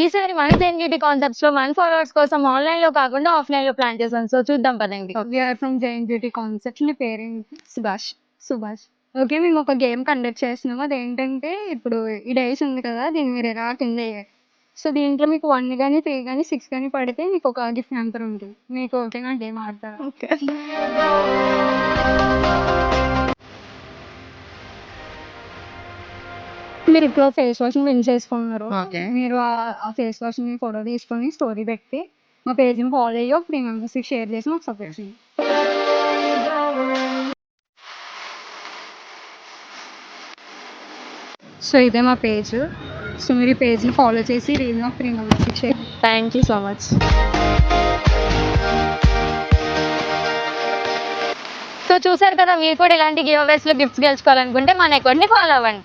ఈసారి మన జెన్యూటీ కాన్సెప్ట్స్ లో 1 ఫాలోవర్స్ కోసం ఆన్లైన్ లో కాకుండా ఆఫ్లైన్ లో ప్లాన్ చేశాను. సో చూద్దాం పదండి. We are from Jain beauty concepts. మీ పేరేంటి? సుభాష్. ఓకే, మేము ఒక గేమ్ కండక్ట్ చేస్తున్నాము. అదేంటంటే ఇప్పుడు ఈ డేస్ ఉంది కదా, దీన్ని మీరు ఎలా కింద వేయాలి. సో దీంట్లో మీకు 1 కానీ 3 కానీ 6 కానీ పడితే మీకు ఒక గిఫ్ట్ హ్యాంపర్ ఉంటుంది. మీకు ఓకేనా గేమ్ ఆడతారా? ఓకే. మీరు ఇప్పుడు ఫేస్ వాష్ విన్ చేసుకున్నారు. ఓకే. మీరు ఆ ఫేస్ వాష్ ని ఫోటో తీసుకొని స్టోరీ పెట్టి మా పేజ్ని ఫాలో అయ్యి ఒక 3 మెంబర్స్కి షేర్ చేసి మాకు సపోర్ట్ చేయండి. సో ఇదే మా పేజ్. సో మీరు ఈ పేజ్ని ఫాలో చేసి రీజన్ ఆఫ్ 3 మెంబర్స్కి share. Thank you so much. So చూసారు కదా, మీరు కూడా ఇలాంటి గివ్ అవేస్ లో గిఫ్ట్స్ గెలుచుకోవాలనుకుంటే మన అకౌంట్ ని ఫాలో అవ్వండి.